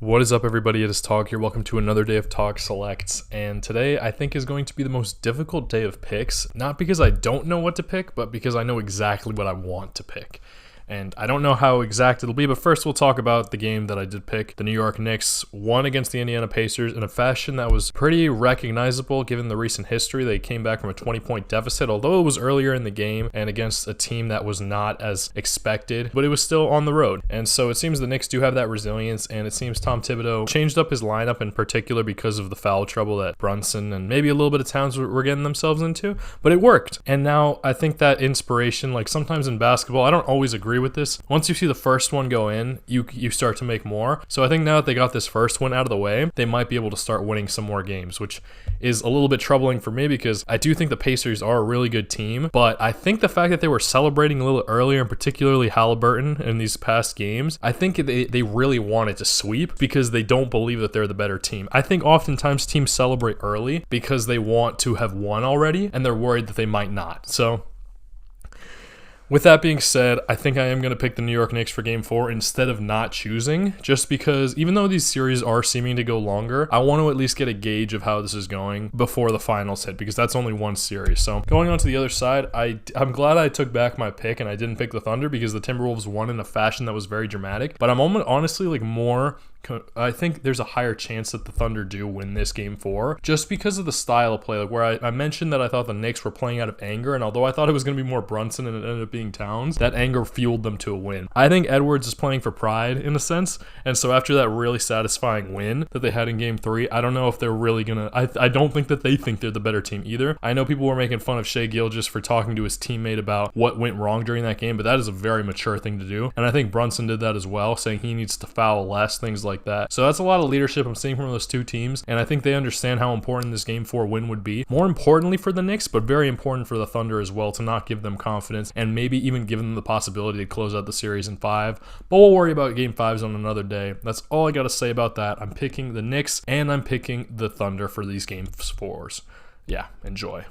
What is up, everybody? It is Tog here. Welcome to another day of Tog Selects. And today I think is going to be the most difficult day of picks, not because I don't know what to pick, but because I know exactly what I want to pick. And I don't know how exact it'll be, but first we'll talk about the game that I did pick. The New York Knicks won against the Indiana Pacers in a fashion that was pretty recognizable given the recent history. They came back from a 20-point deficit, although it was earlier in the game and against a team that was not as expected, but it was still on the road. And so it seems the Knicks do have that resilience, and it seems Tom Thibodeau changed up his lineup in particular because of the foul trouble that Brunson and maybe a little bit of Towns were getting themselves into, but it worked. And now I think that inspiration, like sometimes in basketball, I don't always agree with this. Once you see the first one go in, you start to make more. So I think now that they got this first one out of the way, they might be able to start winning some more games, which is a little bit troubling for me because I do think the Pacers are a really good team, but I think the fact that they were celebrating a little earlier, and particularly Halliburton in these past games, I think they really wanted to sweep because they don't believe that they're the better team. I think oftentimes teams celebrate early because they want to have won already and they're worried that they might not. So with that being said, I think I am going to pick the New York Knicks for Game 4 instead of not choosing, just because even though these series are seeming to go longer, I want to at least get a gauge of how this is going before the finals hit, because that's only one series. So going on to the other side, I'm glad I took back my pick and I didn't pick the Thunder because the Timberwolves won in a fashion that was very dramatic, but I'm honestly I think there's a higher chance that the Thunder do win this Game 4 just because of the style of play. Like where I mentioned that I thought the Knicks were playing out of anger, and although I thought it was going to be more Brunson and it ended up being Towns, that anger fueled them to a win. I think Edwards is playing for pride in a sense, and so after that really satisfying win that they had in Game 3, I don't know if they're really gonna, I don't think that they think they're the better team either. I know people were making fun of Shai Gilgeous for talking to his teammate about what went wrong during that game, but that is a very mature thing to do, and I think Brunson did that as well, saying he needs to foul less, things like that. So that's a lot of leadership I'm seeing from those two teams, and I think they understand how important this Game 4 win would be. More importantly for the Knicks, but very important for the Thunder as well, to not give them confidence and maybe even give them the possibility to close out the series in 5. But we'll worry about Game 5s on another day. That's all I got to say about that. I'm picking the Knicks and I'm picking the Thunder for these Game 4s. Yeah, enjoy.